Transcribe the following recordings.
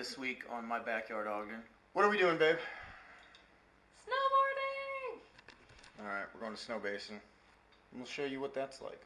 this week on My Backyard Ogden. What are we doing, babe? Snowboarding! Alright, we're going to Snow Basin. And we'll show you what that's like.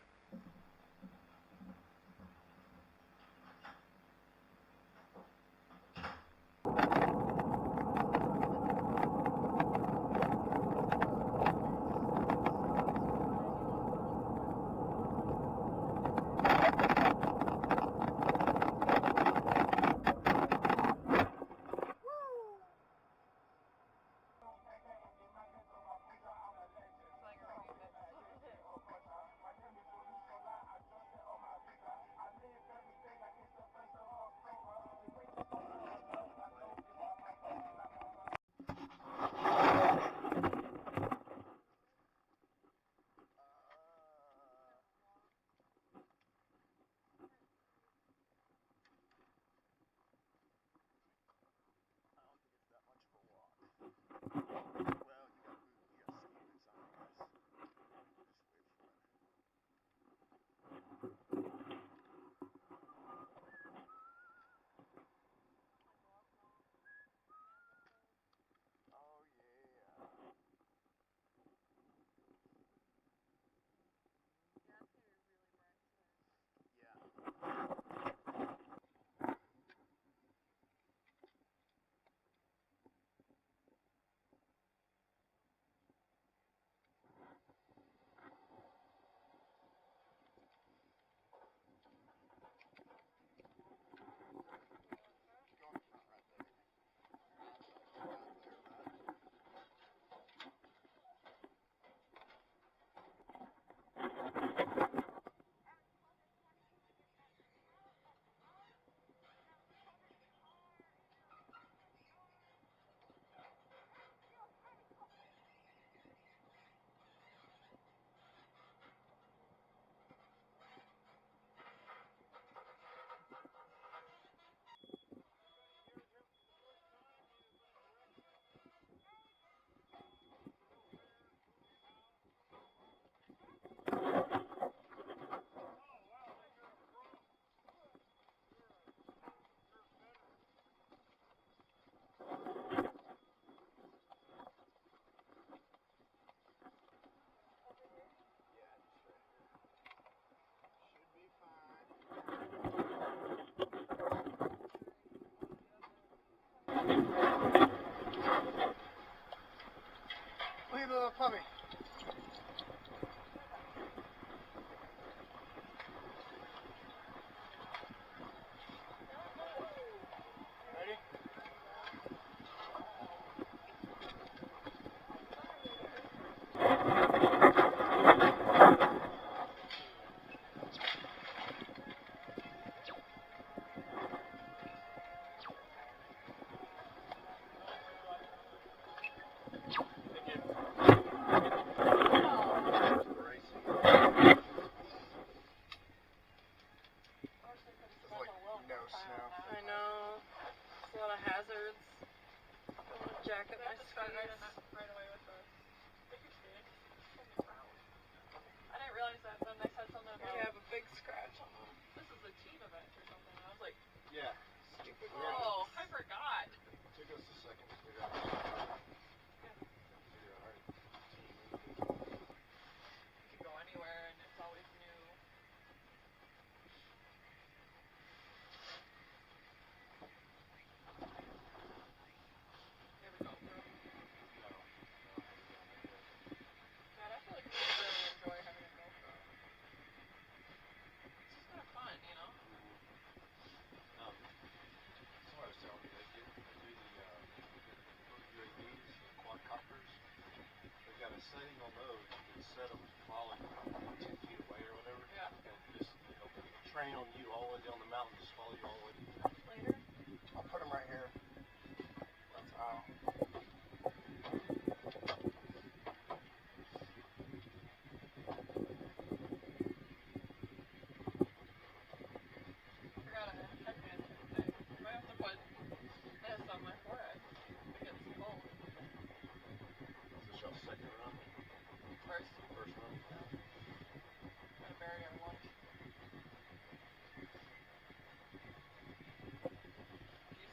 Look at the little puppy. Ready? I know. It's a lot of hazards. I want to jack up my skis. Right away with the sticky stick. I didn't realize that when they said something about you have a big scratch on them. This is a team event or something. I was like, Yeah. stupid. Oh, I forgot. It took us a second to figure out. You can go anywhere and it's always new. You ever go through? God, I feel like we really enjoy having a GoPro. It's just kind of fun, you know? Someone was telling me they do the UAVs, the quadcopters. They've got a setting on those. You can set them to follow you 10 feet away or whatever. Yeah. And just train on you all the way down the mountain, just follow you all the way. Later? I'll put them right here. That's how.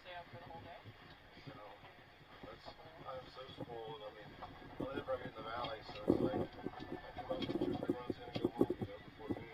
Stay up for truck in the valley, so it's like I come up with 2 or 3 runs in and go home, you know, before noon.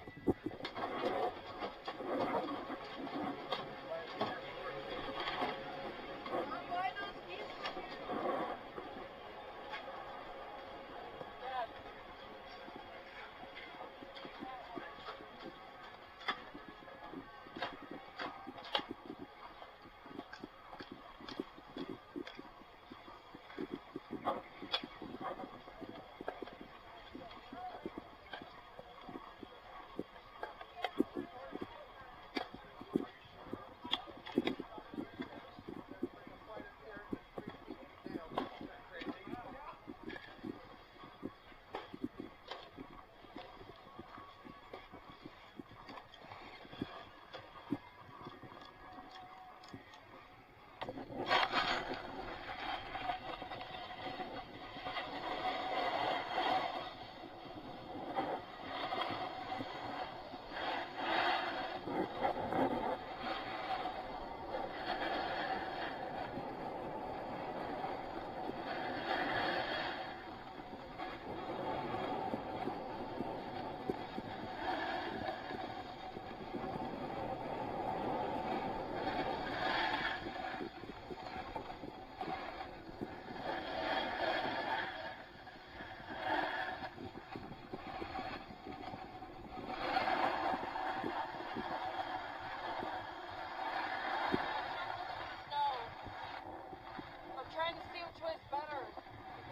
Trying to see which way's better.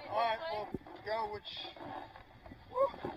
Alright, well, go which... Woo.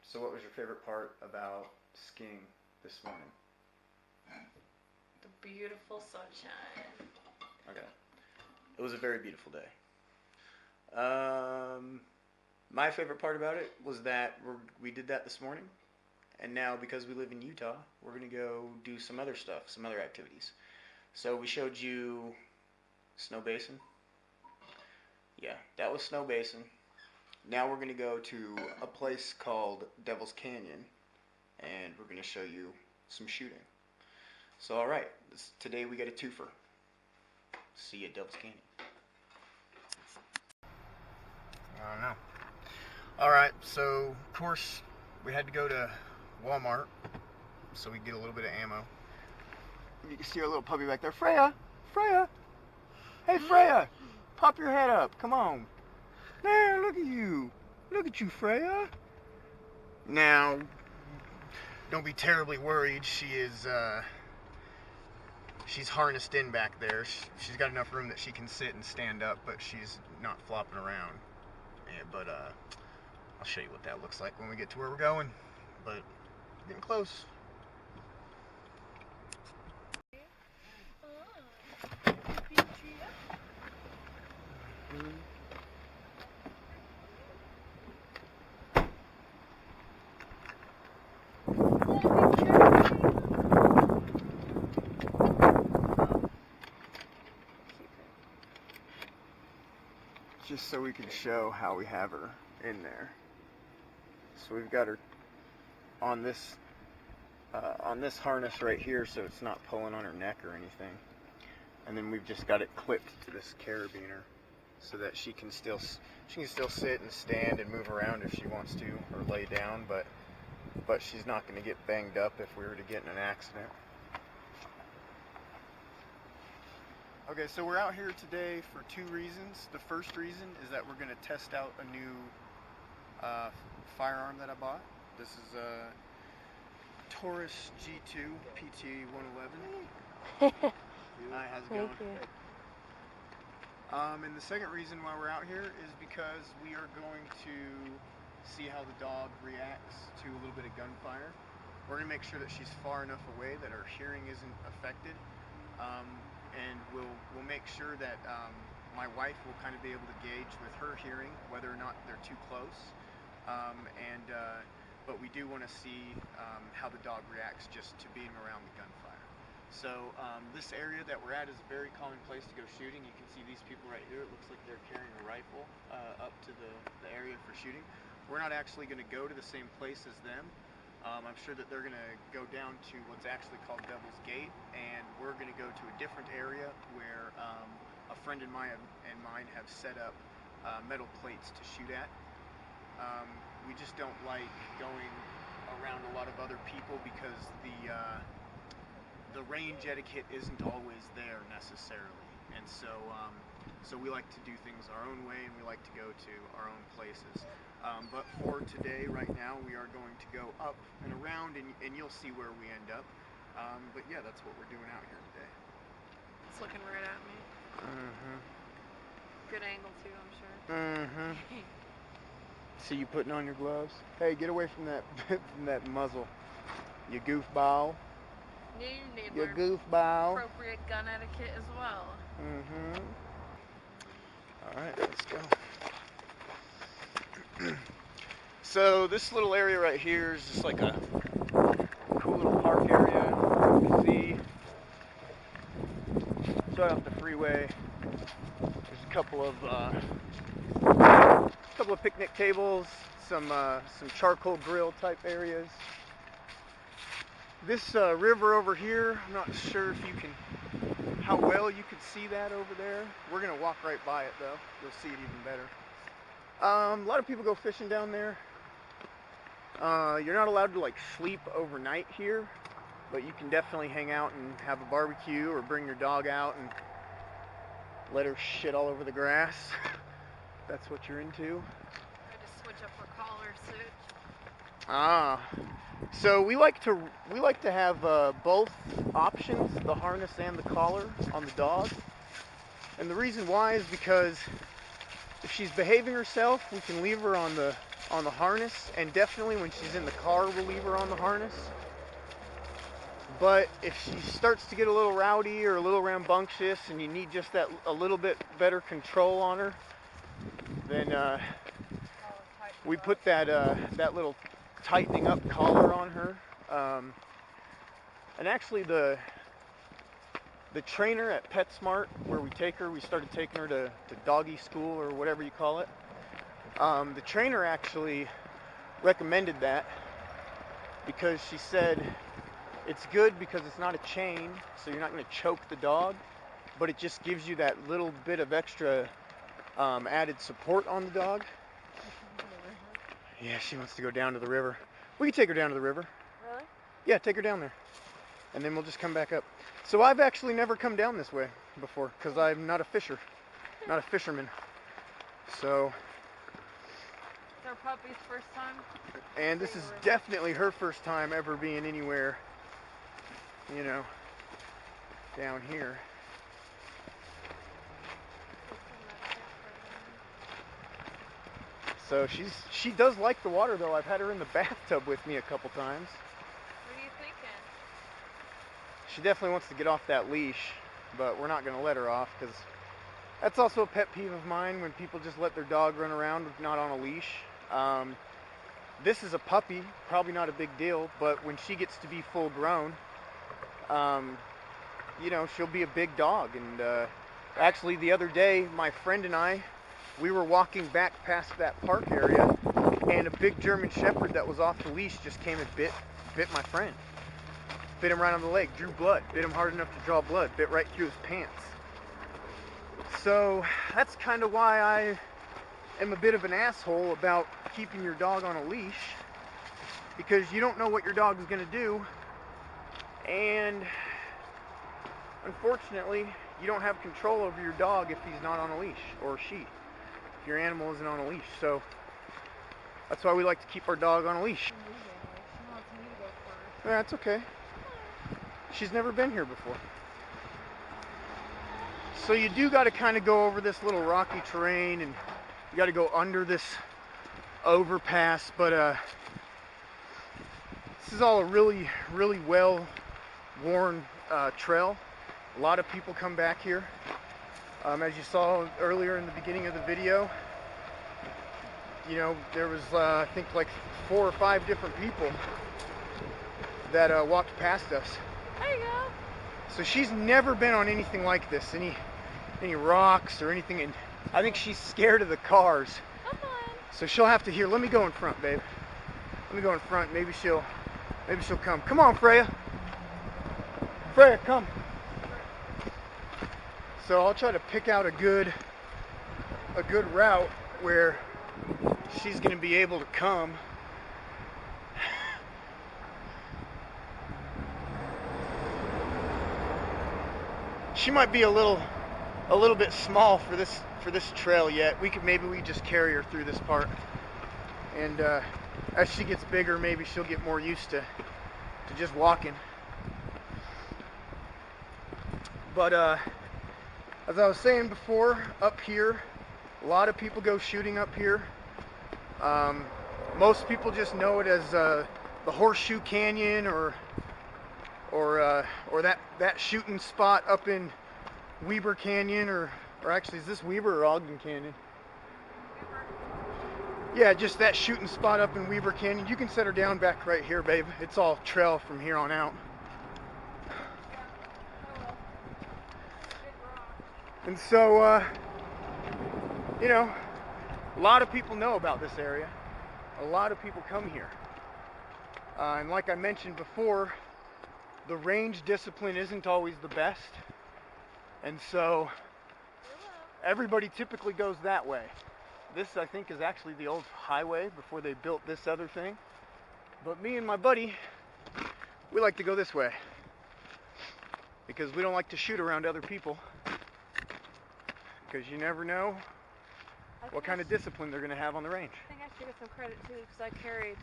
So what was your favorite part about skiing this morning? The beautiful sunshine. Okay. It was a very beautiful day. My favorite part about it was that we did that this morning, and now because we live in Utah, we're gonna go do some other stuff, some other activities. So we showed you Snow Basin. Yeah, that was Snow Basin. Now we're gonna go to a place called Devil's Canyon, and we're gonna show you some shooting. So all right, today we get a twofer. See you at Devil's Canyon. I don't know. Alright, so of course we had to go to Walmart so we could get a little bit of ammo. You can see our little puppy back there. Freya! Freya! Hey Freya! Pop your head up, come on. There, look at you. Look at you, Freya. Now, don't be terribly worried. She's harnessed in back there. She's got enough room that she can sit and stand up, but she's not flopping around. Yeah, but I'll show you what that looks like when we get to where we're going. But getting close. Just so we can show how we have her in there. So we've got her on this harness right here, so it's not pulling on her neck or anything. And then we've just got it clipped to this carabiner, so that she can still sit and stand and move around if she wants to, or lay down. But she's not going to get banged up if we were to get in an accident. Okay, so we're out here today for two reasons. The first reason is that we're going to test out a new firearm that I bought. This is a Taurus G2 PT 111. Hi, how's it going? Thank you. And the second reason why we're out here is because we are going to see how the dog reacts to a little bit of gunfire. We're going to make sure that she's far enough away that her hearing isn't affected. And we'll make sure that my wife will kind of be able to gauge with her hearing whether or not they're too close. But we do want to see how the dog reacts just to being around the gunfire. So this area that we're at is a very common place to go shooting. You can see these people right here. It looks like they're carrying a rifle up to the area for shooting. We're not actually going to go to the same place as them. I'm sure that they're going to go down to what's actually called Devil's Gate, and we're going to go to a different area where a friend of mine have set up metal plates to shoot at. We just don't like going around a lot of other people because the range etiquette isn't always there necessarily, and so we like to do things our own way, and we like to go to our own places. But for today, right now, we are going to go up and around, and you'll see where we end up. But yeah, that's what we're doing out here today. It's looking right at me. Mm-hmm. Good angle too, I'm sure. Mm-hmm. See you putting on your gloves? Hey, get away from that from that muzzle. You goofball. You need You more goofball. appropriate gun etiquette as well. Mm-hmm. All right, let's go. So this little area right here is just like a cool little park area. You can see it's right off the freeway. There's a couple of picnic tables, some charcoal grill type areas. This river over here, I'm not sure if you can, how well you could see that over there. We're gonna walk right by it though. You'll see it even better. A lot of people go fishing down there. You're not allowed to like sleep overnight here, but you can definitely hang out and have a barbecue or bring your dog out and let her shit all over the grass. That's what you're into. I just switch up her collar suit. So we like to have both options, the harness and the collar on the dog. And the reason why is because if she's behaving herself, we can leave her on the on the harness, and definitely when she's in the car we'll leave her on the harness. But if she starts to get a little rowdy or a little rambunctious and you need just that a little bit better control on her, then we put that that little tightening up collar on her. And actually the trainer at PetSmart, where we take her, we started taking her to doggy school or whatever you call it. The trainer actually recommended that because she said it's good because it's not a chain, so you're not going to choke the dog, but it just gives you that little bit of extra added support on the dog. Yeah, she wants to go down to the river. We can take her down to the river. Really? Yeah, take her down there. And then we'll just come back up. So I've actually never come down this way before because I'm not a fisherman. So. It's our puppy's first time. And this is definitely her first time ever being anywhere, you know, down here. So she does like the water though. I've had her in the bathtub with me a couple times. What are you thinking? She definitely wants to get off that leash, but we're not going to let her off because that's also a pet peeve of mine when people just let their dog run around not on a leash. This is a puppy, probably not a big deal, but when she gets to be full grown, you know, she'll be a big dog. And actually the other day, my friend and I, we were walking back past that park area, and a big German Shepherd that was off the leash just came and bit my friend. Bit him right on the leg, drew blood, bit him hard enough to draw blood, bit right through his pants. So that's kind of why I am a bit of an asshole about keeping your dog on a leash, because you don't know what your dog is going to do, and unfortunately you don't have control over your dog if he's not on a leash, or she, if your animal isn't on a leash. So that's why we like to keep our dog on a leash. Yeah, that's okay. She's never been here before. So you do got to kind of go over this little rocky terrain, and you got to go under this overpass, but this is all a really well worn trail. A lot of people come back here. As you saw earlier in the beginning of the video, you know, there was I think like 4 or 5 different people that walked past us. There you go. So she's never been on anything like this, any rocks or anything, and I think she's scared of the cars. Come on. So she'll have to hear. Let me go in front, babe. Let me go in front. Maybe she'll come. Come on, Freya. Freya, come. So I'll try to pick out a good route where she's going to be able to come. She might be a little bit small for this trail yet. Maybe we just carry her through this part, and as she gets bigger, maybe she'll get more used to just walking. But as I was saying before, up here, a lot of people go shooting up here. Most people just know it as the Horseshoe Canyon or that shooting spot up in Weber Canyon, or actually, is this Weber or Ogden Canyon? Yeah, just that shooting spot up in Weber Canyon. You can set her down back right here, babe. It's all trail from here on out. And so, you know, a lot of people know about this area. A lot of people come here. And like I mentioned before, the range discipline isn't always the best. And so everybody typically goes that way. This, I think, is actually the old highway before they built this other thing. But me and my buddy, we like to go this way because we don't like to shoot around other people, because you never know what kind of discipline they're going to have on the range. I think I should get some credit too, because I carried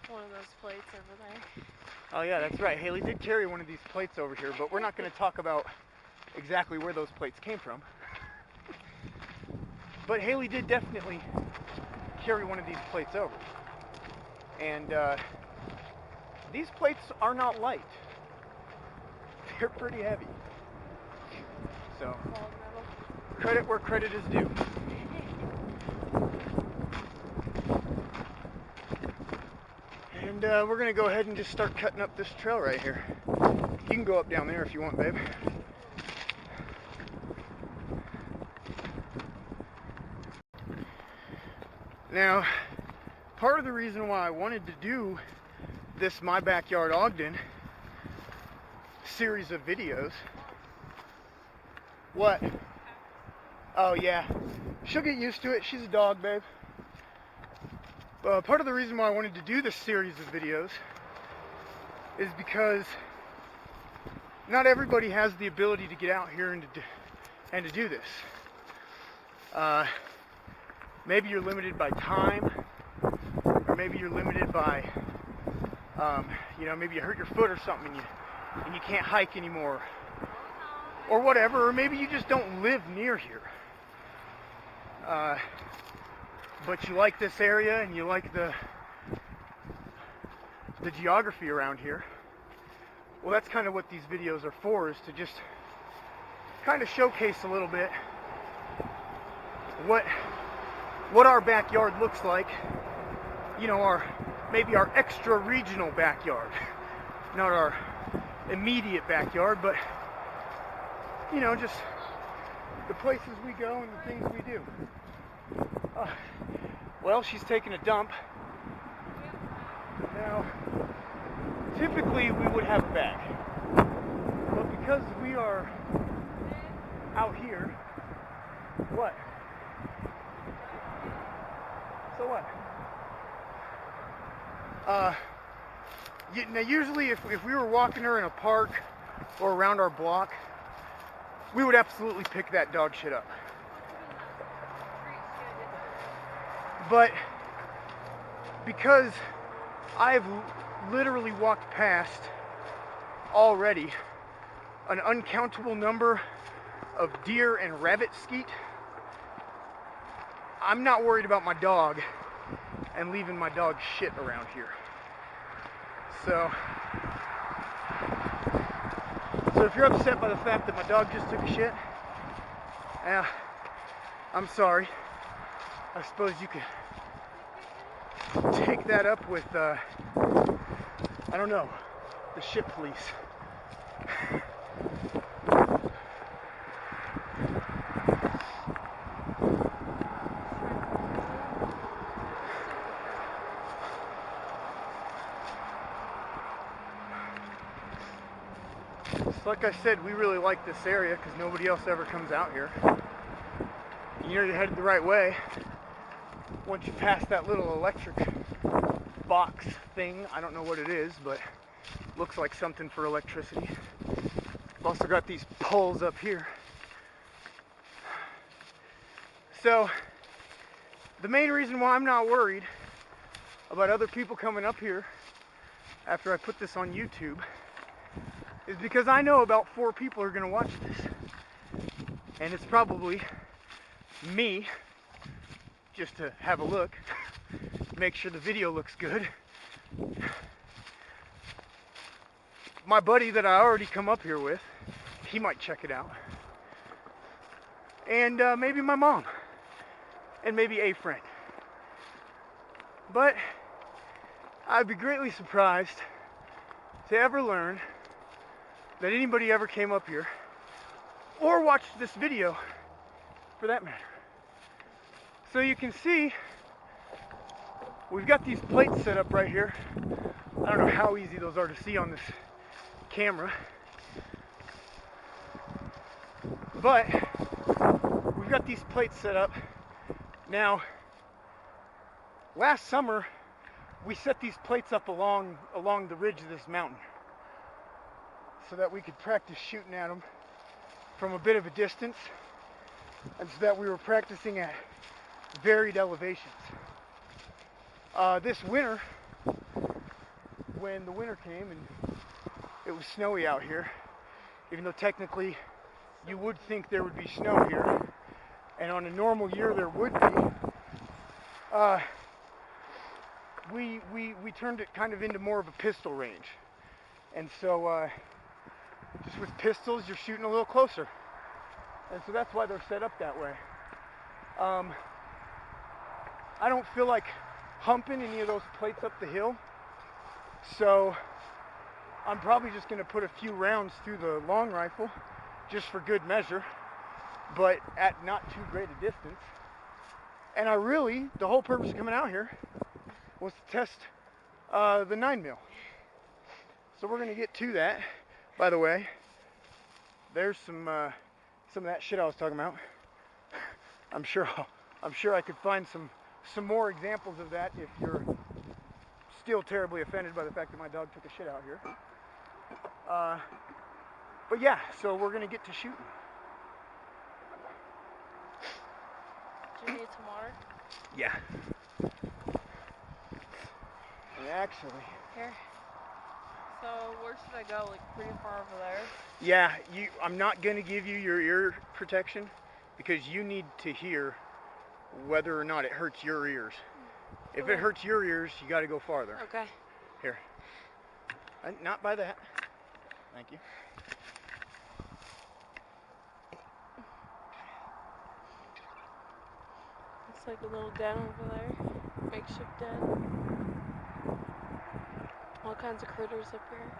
one of those plates over there. Oh yeah, that's right. Haley did carry one of these plates over here, but we're not going to talk about exactly where those plates came from. But Haley did definitely carry one of these plates over. And these plates are not light. They're pretty heavy. So, credit where credit is due. And we're going to go ahead and just start cutting up this trail right here. You can go up down there if you want, babe. Now, part of the reason why I wanted to do this My Backyard Ogden series of videos. What? Oh yeah, she'll get used to it. She's a dog, babe. Part of the reason why I wanted to do this series of videos is because not everybody has the ability to get out here and to do this. Maybe you're limited by time, or maybe you're limited by, you know, maybe you hurt your foot or something and you can't hike anymore, or whatever, or maybe you just don't live near here. But you like this area and you like the geography around here. Well, that's kind of what these videos are for, is to just kind of showcase a little bit what our backyard looks like. You know, maybe our extra regional backyard, not our immediate backyard, but you know, just the places we go and the things we do. Well, she's taking a dump. Now, typically we would have a bag, but because we are out here, what? So what? Now usually if we were walking her in a park or around our block, we would absolutely pick that dog shit up. But because I've literally walked past already an uncountable number of deer and rabbit skeet, I'm not worried about my dog and leaving my dog shit around here. So if you're upset by the fact that my dog just took a shit, yeah, I'm sorry. I suppose you could take that up with, I don't know, the shit police. So like I said, we really like this area because nobody else ever comes out here. You know you're headed the right way once you pass that little electric box thing. I don't know what it is, but looks like something for electricity. I've also got these poles up here. So the main reason why I'm not worried about other people coming up here after I put this on YouTube is because I know about 4 people are going to watch this. And it's probably me, just to have a look, make sure the video looks good. My buddy that I already come up here with, he might check it out. And maybe my mom. And maybe a friend. But I'd be greatly surprised to ever learn that anybody ever came up here or watched this video for that matter. So you can see we've got these plates set up right here. I don't know how easy those are to see on this camera, but we've got these plates set up. Now, last summer we set these plates up along the ridge of this mountain so that we could practice shooting at them from a bit of a distance, and so that we were practicing at varied elevations. This winter, when the winter came and it was snowy out here, even though technically you would think there would be snow here, and on a normal year there would be, we turned it kind of into more of a pistol range. And so just with pistols, you're shooting a little closer. And so that's why they're set up that way. I don't feel like humping any of those plates up the hill. So I'm probably just going to put a few rounds through the long rifle just for good measure, but at not too great a distance. And the whole purpose of coming out here was to test the 9mm. So we're going to get to that. By the way, there's some of that shit I was talking about. I'm sure I could find some more examples of that if you're still terribly offended by the fact that my dog took a shit out here. But yeah, so we're gonna get to shooting. Do you need some water? Yeah. And actually, Here. So where should I go? Like pretty far over there? yeah, I'm not gonna give you your ear protection because you need to hear whether or not it hurts your ears. If it hurts your ears, you got to go farther. Okay. Here. Not by that. Thank you. It's like a little den over there. Makeshift den. All kinds of critters up here.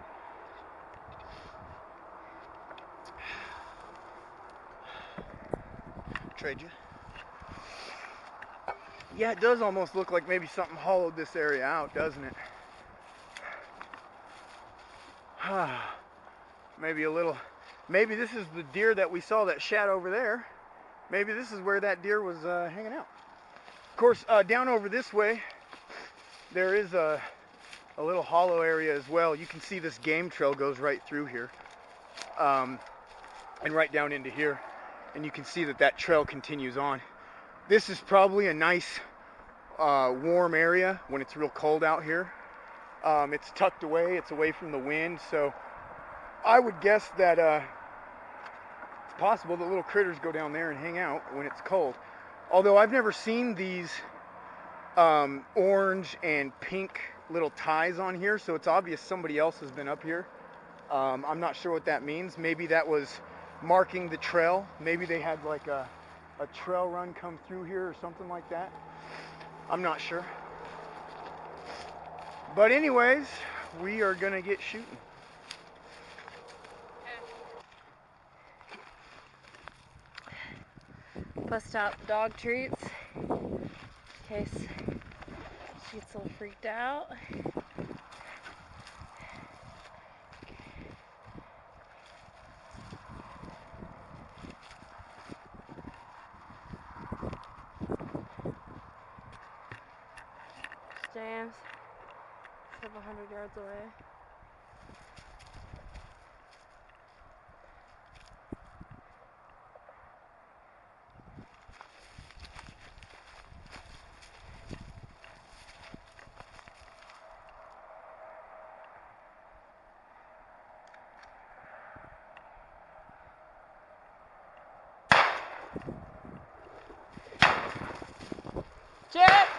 Trade you. Yeah, it does almost look like maybe something hollowed this area out, doesn't it? Maybe a little. Maybe this is the deer that we saw that shat over there. Maybe this is where that deer was hanging out. Of course, down over this way, there is a little hollow area as well. You can see this game trail goes right through here, and right down into here. And you can see that trail continues on. This is probably a nice warm area when it's real cold out here. It's tucked away, it's away from the wind, so I would guess that it's possible that little critters go down there and hang out when it's cold. Although I've never seen these orange and pink little ties on here, so it's obvious somebody else has been up here. I'm not sure what that means. Maybe that was marking the trail. Maybe they had like a trail run come through here or something like that. I'm not sure. But anyways, we are gonna get shooting. Bust out the dog treats in case she gets a little freaked out. James, several hundred yards away. Jet!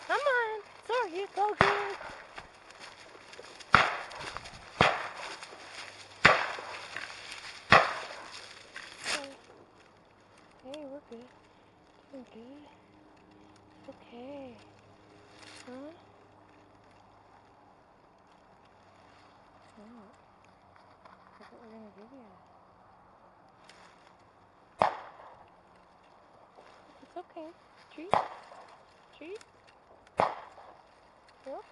Come on, sorry, it's all good. Hey, we're good. Doing good. Okay. Huh? Oh. That's what we're gonna give you. It's okay. Treat. Treat. Yep.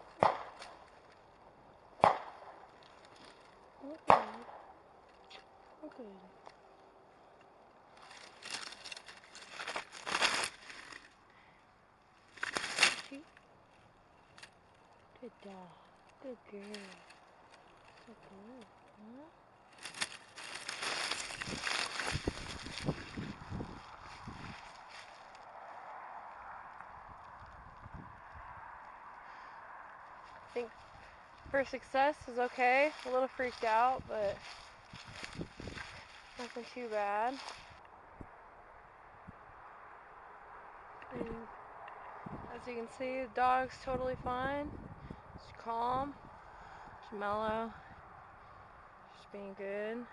We're good. We're good. Treat. Good dog. Good girl. Good girl. Huh? I think first success is okay. A little freaked out, but nothing too bad. As you can see, the dog's totally fine. She's calm. She's mellow. She's being good.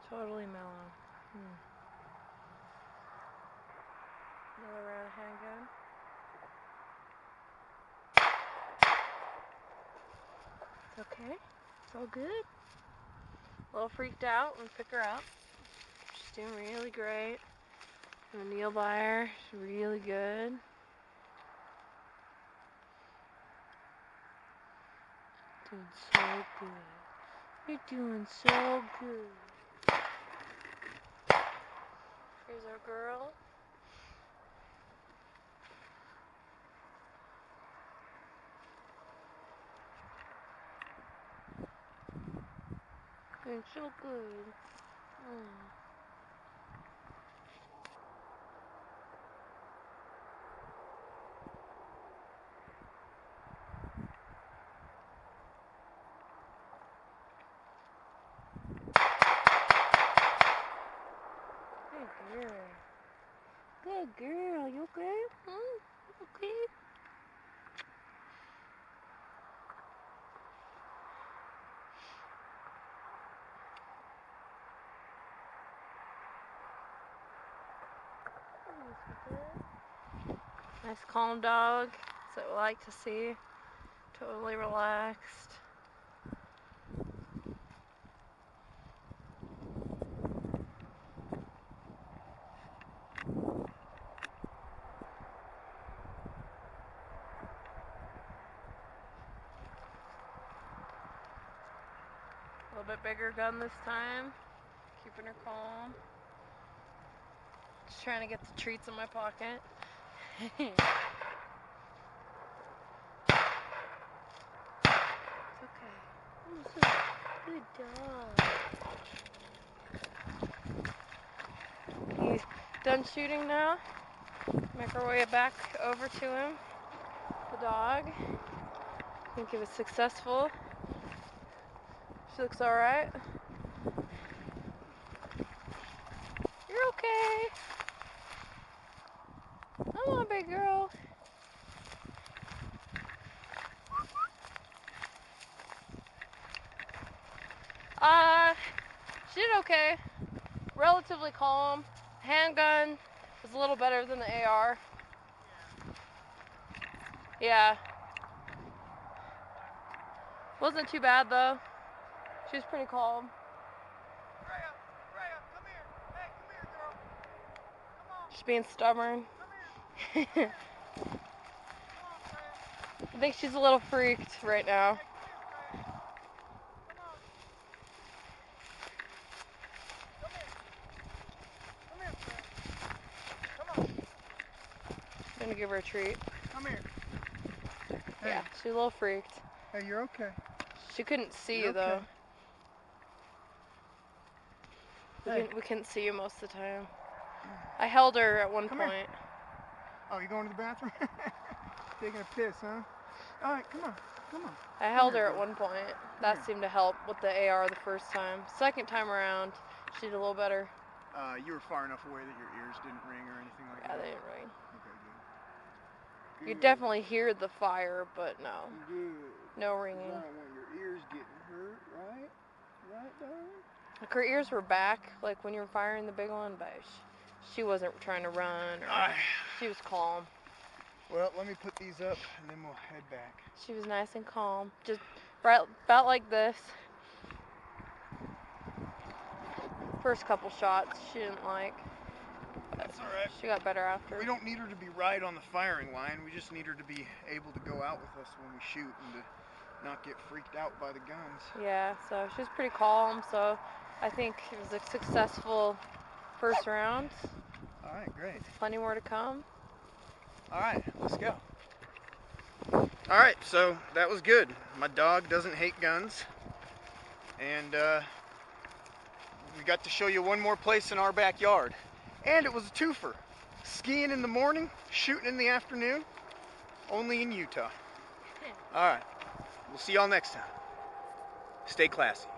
Totally mellow. Another round of handgun. It's okay. It's all good. A little freaked out when we pick her up. She's doing really great. I'm gonna kneel by her. She's really good. Doing so good. You're doing so good. Here's our girl. Doing so good. Good girl. Good girl. You okay? Okay. Nice calm dog. That's what we like to see. Totally relaxed. A little bit bigger gun this time. Keeping her calm. Just trying to get the treats in my pocket. It's okay. Oh, so good dog. He's done shooting now. Make our way back over to him. The dog. I think it was successful. She looks alright. You're okay. Come on, big girl. She did okay. Relatively calm. Handgun was a little better than the AR. Yeah. Wasn't too bad though. She was pretty calm. Rhea, come here. Hey, come here, girl. Come on. She's being stubborn. Come here. I think she's a little freaked right now. I'm gonna give her a treat. Come here. Yeah, she's a little freaked. Hey, you're okay. She couldn't see You're you though. Okay. We couldn't see you most of the time. I held her at one Come point. here. Oh, you going to the bathroom? Taking a piss, huh? All right, come on. I held her at one point. That seemed to help with the AR the first time. Second time around, she did a little better. You were far enough away that your ears didn't ring or anything like Yeah, that? they didn't ring. Okay, good. You definitely hear the fire, but no. Good. No 'Cause ringing. I don't want your ears getting hurt, right? Right, darling? Like her ears were back, like when you were firing the big one, but she wasn't trying to run. She was calm. Well, let me put these up and then we'll head back. She was nice and calm. Just right about like this. First couple shots she didn't like. That's all right. She got better after. We don't need her to be right on the firing line. We just need her to be able to go out with us when we shoot and to not get freaked out by the guns. Yeah, so she was pretty calm, so I think it was a successful first round. All right, great. Plenty more to come. All right, let's go. All right, so that was good. My dog doesn't hate guns. And we got to show you one more place in our backyard. And it was a twofer. Skiing in the morning, shooting in the afternoon, only in Utah. All right, we'll see y'all next time. Stay classy.